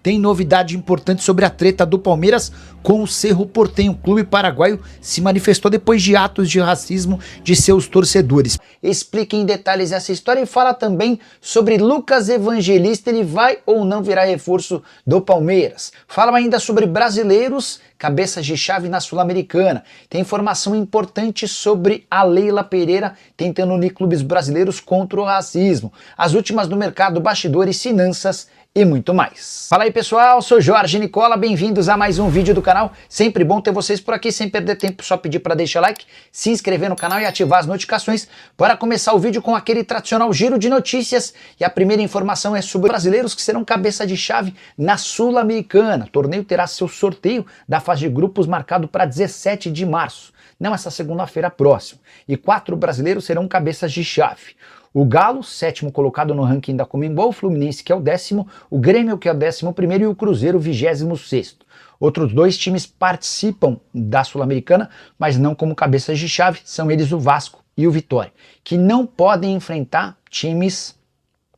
tem novidade importante sobre a treta do Palmeiras com o Cerro Porteño. O clube paraguaio se manifestou depois de atos de racismo de seus torcedores. Explica em detalhes essa história e fala também sobre Lucas Evangelista, ele vai ou não virar reforço do Palmeiras. Fala ainda sobre brasileiros, cabeças de chave na Sul-Americana. Tem informação importante sobre a Leila Pereira tentando unir clubes brasileiros contra o racismo. As últimas do mercado, bastidores, finanças e muito mais. Fala aí pessoal, sou Jorge Nicola, bem-vindos a mais um vídeo do canal. Sempre bom ter vocês por aqui, sem perder tempo, só pedir para deixar like, se inscrever no canal e ativar as notificações para começar o vídeo com aquele tradicional giro de notícias. E a primeira informação é sobre brasileiros que serão cabeça de chave na Sul-Americana. O torneio terá seu sorteio da fase de grupos marcado para 17 de março, não essa segunda-feira próxima. E 4 brasileiros serão cabeças de chave. O Galo, 7º colocado no ranking da Conmebol, o Fluminense, que é o 10º, o Grêmio, que é o 11º, e o Cruzeiro, 26º. Outros 2 times participam da Sul-Americana, mas não como cabeças de chave, são eles o Vasco e o Vitória, que não podem enfrentar times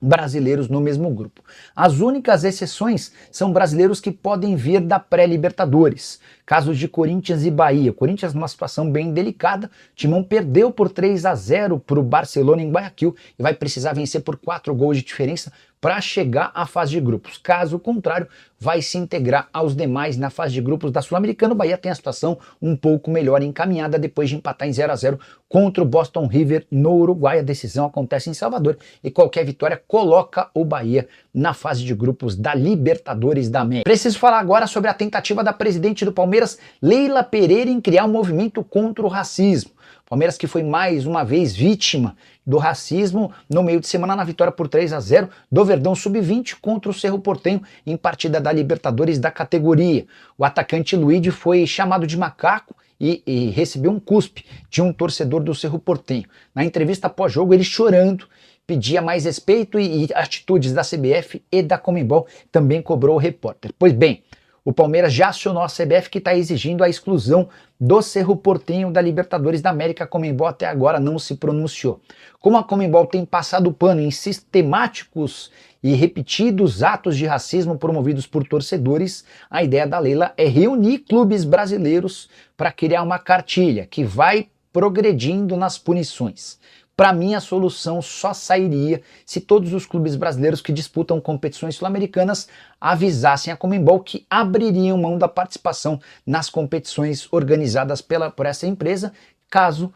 brasileiros no mesmo grupo. As únicas exceções são brasileiros que podem vir da pré-Libertadores. Casos de Corinthians e Bahia. O Corinthians numa situação bem delicada, o Timão perdeu por 3-0 para o Barcelona em Guayaquil e vai precisar vencer por 4 gols de diferença para chegar à fase de grupos. Caso contrário, vai se integrar aos demais na fase de grupos da Sul-Americana. O Bahia tem a situação um pouco melhor encaminhada depois de empatar em 0-0 contra o Boston River no Uruguai. A decisão acontece em Salvador e qualquer vitória coloca o Bahia na fase de grupos da Libertadores da América. Preciso falar agora sobre a tentativa da presidente do Palmeiras, Leila Pereira, em criar um movimento contra o racismo. Palmeiras que foi mais uma vez vítima do racismo no meio de semana na vitória por 3-0 do Verdão Sub-20 contra o Cerro Porteño em partida da Libertadores da categoria. O atacante Luigi foi chamado de macaco e recebeu um cuspe de um torcedor do Cerro Porteño. Na entrevista pós-jogo, ele chorando, pedia mais respeito e atitudes da CBF e da Conmebol, também cobrou o repórter. Pois bem, o Palmeiras já acionou a CBF, que está exigindo a exclusão do Cerro Porteño da Libertadores da América. A Conmebol até agora não se pronunciou. Como a Conmebol tem passado o pano em sistemáticos e repetidos atos de racismo promovidos por torcedores, a ideia da Leila é reunir clubes brasileiros para criar uma cartilha que vai progredindo nas punições. Para mim, a solução só sairia se todos os clubes brasileiros que disputam competições sul-americanas avisassem a Conmebol que abririam mão da participação nas competições organizadas por essa empresa, caso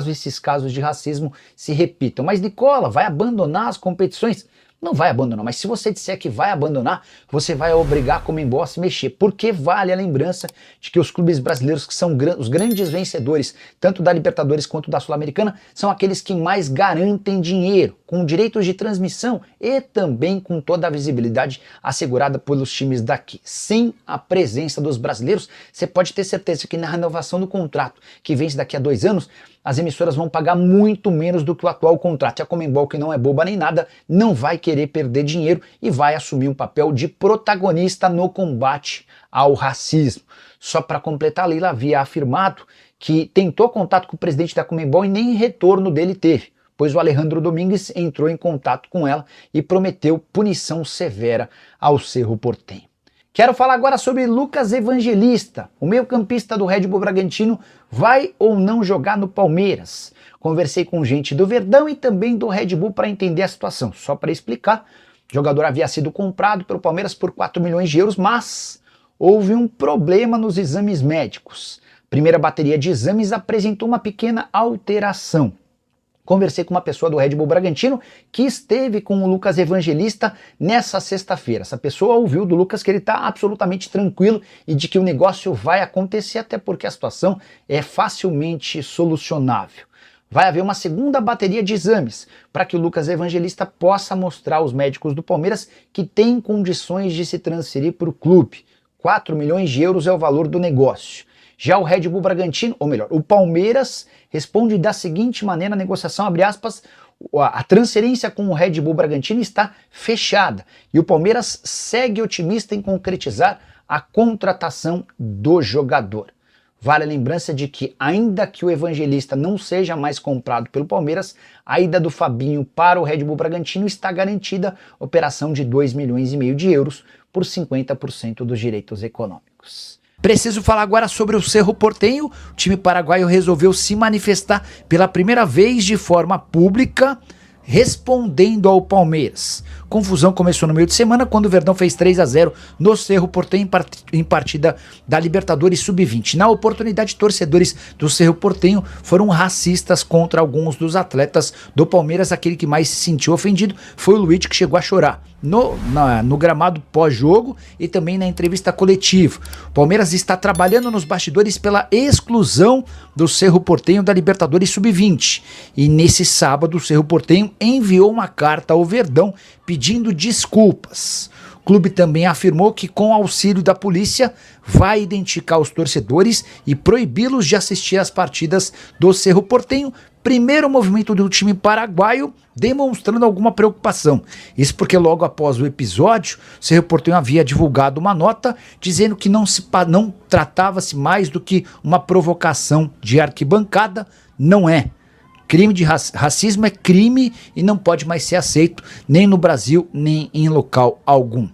esses casos de racismo se repitam. Mas Nicola, vai abandonar as competições? Não vai abandonar, mas se você disser que vai abandonar, você vai obrigar a Conmebol a se mexer, porque vale a lembrança de que os clubes brasileiros que são os grandes vencedores, tanto da Libertadores quanto da Sul-Americana, são aqueles que mais garantem dinheiro, com direitos de transmissão e também com toda a visibilidade assegurada pelos times daqui. Sem a presença dos brasileiros, você pode ter certeza que na renovação do contrato, que vence daqui a 2 anos, as emissoras vão pagar muito menos do que o atual contrato. E a Conmebol, que não é boba nem nada, não vai querer perder dinheiro e vai assumir um papel de protagonista no combate ao racismo. Só para completar, a Leila havia afirmado que tentou contato com o presidente da Conmebol e nem retorno dele teve, pois o Alejandro Domingues entrou em contato com ela e prometeu punição severa ao Cerro Porteño. Quero falar agora sobre Lucas Evangelista. O meio-campista do Red Bull Bragantino vai ou não jogar no Palmeiras? Conversei com gente do Verdão e também do Red Bull para entender a situação. Só para explicar, o jogador havia sido comprado pelo Palmeiras por 4 milhões de euros, mas houve um problema nos exames médicos. A primeira bateria de exames apresentou uma pequena alteração. Conversei com uma pessoa do Red Bull Bragantino que esteve com o Lucas Evangelista nessa sexta-feira. Essa pessoa ouviu do Lucas que ele está absolutamente tranquilo e de que o negócio vai acontecer, até porque a situação é facilmente solucionável. Vai haver uma segunda bateria de exames para que o Lucas Evangelista possa mostrar aos médicos do Palmeiras que tem condições de se transferir para o clube. 4 milhões de euros é o valor do negócio. Já o Red Bull Bragantino, ou melhor, o Palmeiras responde da seguinte maneira: a negociação, abre aspas, a transferência com o Red Bull Bragantino está fechada e o Palmeiras segue otimista em concretizar a contratação do jogador. Vale a lembrança de que, ainda que o Evangelista não seja mais comprado pelo Palmeiras, a ida do Fabinho para o Red Bull Bragantino está garantida, operação de 2,5 milhões de euros por 50% dos direitos econômicos. Preciso falar agora sobre o Cerro Porteño. O time paraguaio resolveu se manifestar pela primeira vez de forma pública, respondendo ao Palmeiras. Confusão começou no meio de semana quando o Verdão fez 3-0 no Cerro Porteño em partida da Libertadores Sub-20. Na oportunidade, torcedores do Cerro Porteño foram racistas contra alguns dos atletas do Palmeiras. Aquele que mais se sentiu ofendido foi o Luiz, que chegou a chorar no gramado pós-jogo e também na entrevista coletiva. O Palmeiras está trabalhando nos bastidores pela exclusão do Cerro Porteño da Libertadores Sub-20. E nesse sábado, o Cerro Porteño enviou uma carta ao Verdão pedindo desculpas. O clube também afirmou que, com auxílio da polícia, vai identificar os torcedores e proibi-los de assistir às partidas do Cerro Porteño. Primeiro movimento do time paraguaio demonstrando alguma preocupação. Isso porque logo após o episódio, o Cerro Porteño havia divulgado uma nota dizendo que não tratava-se mais do que uma provocação de arquibancada. Não é. Crime de racismo é crime e não pode mais ser aceito nem no Brasil, nem em local algum.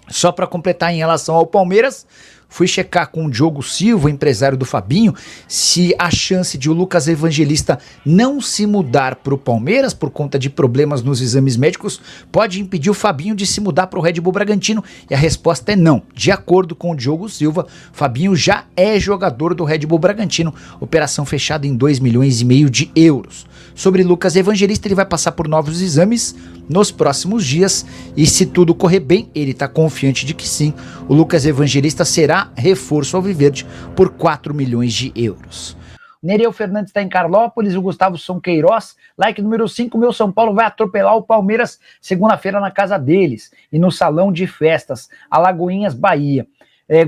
Só para completar em relação ao Palmeiras, fui checar com o Diogo Silva, empresário do Fabinho, se a chance de o Lucas Evangelista não se mudar para o Palmeiras por conta de problemas nos exames médicos pode impedir o Fabinho de se mudar para o Red Bull Bragantino, e a resposta é não. De acordo com o Diogo Silva, Fabinho já é jogador do Red Bull Bragantino, operação fechada em 2,5 milhões de euros. Sobre Lucas Evangelista, ele vai passar por novos exames nos próximos dias e, se tudo correr bem, ele está confiante de que sim, o Lucas Evangelista será reforço alviverde por 4 milhões de euros. Nereu Fernandes está em Carlópolis, o Gustavo Son Queiroz, like número 5, meu São Paulo vai atropelar o Palmeiras segunda-feira na casa deles e no salão de festas, Alagoinhas, Bahia.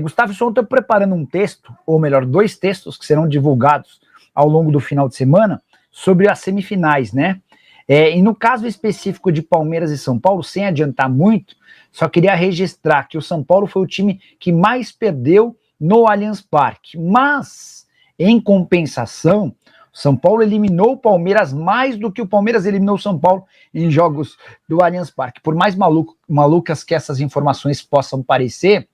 Gustavo Son, estou preparando um texto, ou melhor, 2 textos que serão divulgados ao longo do final de semana sobre as semifinais, né? E no caso específico de Palmeiras e São Paulo, sem adiantar muito, só queria registrar que o São Paulo foi o time que mais perdeu no Allianz Parque. Mas, em compensação, o São Paulo eliminou o Palmeiras mais do que o Palmeiras eliminou o São Paulo em jogos do Allianz Parque. Por mais malucas que essas informações possam parecer,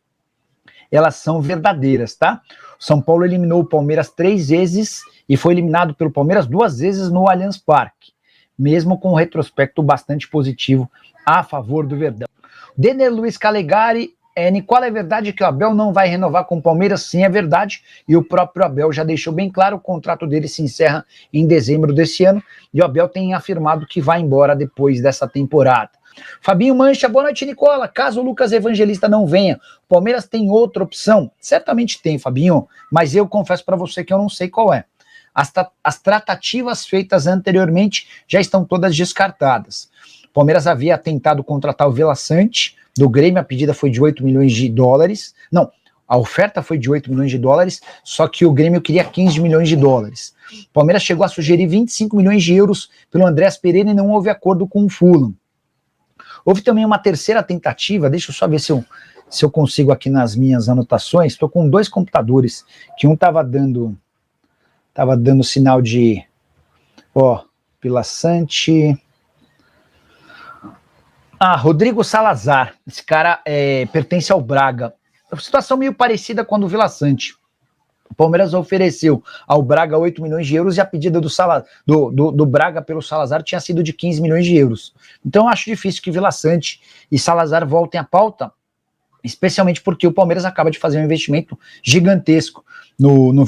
elas são verdadeiras, tá? O São Paulo eliminou o Palmeiras 3 vezes e foi eliminado pelo Palmeiras 2 vezes no Allianz Parque, mesmo com um retrospecto bastante positivo a favor do Verdão. Denner Luiz Calegari, Nicola, é verdade que o Abel não vai renovar com o Palmeiras? Sim, é verdade, e o próprio Abel já deixou bem claro, o contrato dele se encerra em dezembro desse ano, e o Abel tem afirmado que vai embora depois dessa temporada. Fabinho Mancha, boa noite, Nicola. Caso o Lucas Evangelista não venha, o Palmeiras tem outra opção? Certamente tem, Fabinho, mas eu confesso para você que eu não sei qual é. As tratativas feitas anteriormente já estão todas descartadas. O Palmeiras havia tentado contratar o Vila Sante do Grêmio, a pedida foi de 8 milhões de dólares. Não, a oferta foi de 8 milhões de dólares, só que o Grêmio queria 15 milhões de dólares. O Palmeiras chegou a sugerir 25 milhões de euros pelo Andrés Pereira e não houve acordo com o Fulham. Houve também uma terceira tentativa, deixa eu só ver se eu consigo aqui nas minhas anotações. Estou com 2 computadores, que um estava dando sinal de, Vila Sante. Rodrigo Salazar, esse cara pertence ao Braga. Situação meio parecida com a do Vila Sante. O Palmeiras ofereceu ao Braga 8 milhões de euros e a pedida do Braga pelo Salazar tinha sido de 15 milhões de euros. Então eu acho difícil que Vila Sante e Salazar voltem à pauta, especialmente porque o Palmeiras acaba de fazer um investimento gigantesco no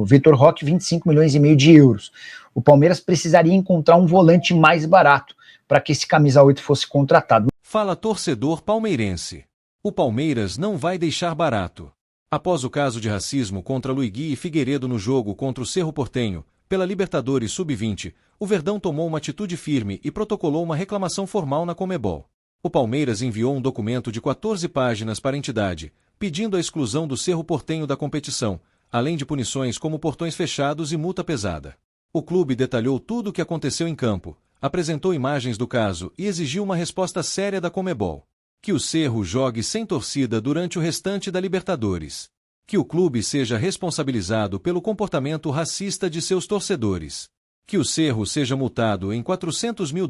Vitor Roque, 25 milhões e meio de euros. O Palmeiras precisaria encontrar um volante mais barato para que esse camisa 8 fosse contratado. Fala, torcedor palmeirense. O Palmeiras não vai deixar barato. Após o caso de racismo contra Luigi e Figueiredo no jogo contra o Cerro Porteño, pela Libertadores Sub-20, o Verdão tomou uma atitude firme e protocolou uma reclamação formal na Conmebol. O Palmeiras enviou um documento de 14 páginas para a entidade, pedindo a exclusão do Cerro Porteño da competição, além de punições como portões fechados e multa pesada. O clube detalhou tudo o que aconteceu em campo, apresentou imagens do caso e exigiu uma resposta séria da Conmebol. Que o Cerro jogue sem torcida durante o restante da Libertadores. Que o clube seja responsabilizado pelo comportamento racista de seus torcedores. Que o Cerro seja multado em $400 mil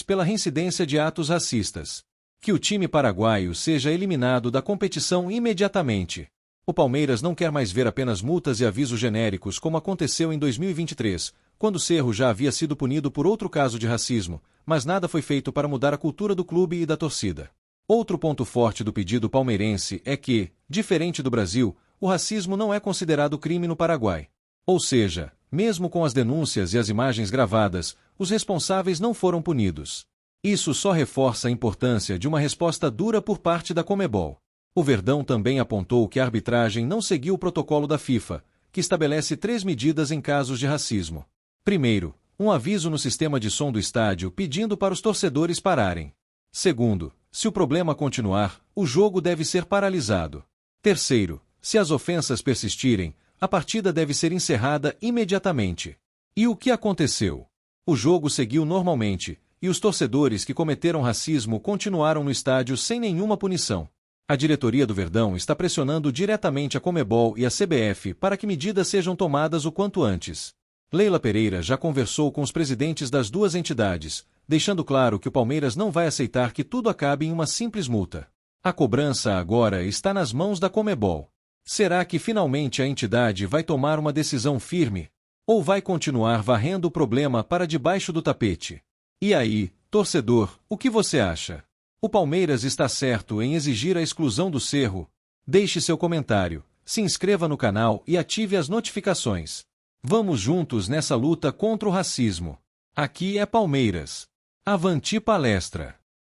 pela reincidência de atos racistas. Que o time paraguaio seja eliminado da competição imediatamente. O Palmeiras não quer mais ver apenas multas e avisos genéricos como aconteceu em 2023, quando o Cerro já havia sido punido por outro caso de racismo, mas nada foi feito para mudar a cultura do clube e da torcida. Outro ponto forte do pedido palmeirense é que, diferente do Brasil, o racismo não é considerado crime no Paraguai. Ou seja, mesmo com as denúncias e as imagens gravadas, os responsáveis não foram punidos. Isso só reforça a importância de uma resposta dura por parte da Conmebol. O Verdão também apontou que a arbitragem não seguiu o protocolo da FIFA, que estabelece 3 medidas em casos de racismo. Primeiro, um aviso no sistema de som do estádio pedindo para os torcedores pararem. Segundo, se o problema continuar, o jogo deve ser paralisado. Terceiro, se as ofensas persistirem, a partida deve ser encerrada imediatamente. E o que aconteceu? O jogo seguiu normalmente, e os torcedores que cometeram racismo continuaram no estádio sem nenhuma punição. A diretoria do Verdão está pressionando diretamente a Conmebol e a CBF para que medidas sejam tomadas o quanto antes. Leila Pereira já conversou com os presidentes das duas entidades, deixando claro que o Palmeiras não vai aceitar que tudo acabe em uma simples multa. A cobrança agora está nas mãos da Conmebol. Será que finalmente a entidade vai tomar uma decisão firme? Ou vai continuar varrendo o problema para debaixo do tapete? E aí, torcedor, o que você acha? O Palmeiras está certo em exigir a exclusão do Cerro? Deixe seu comentário, se inscreva no canal e ative as notificações. Vamos juntos nessa luta contra o racismo. Aqui é Palmeiras. Avante palestra!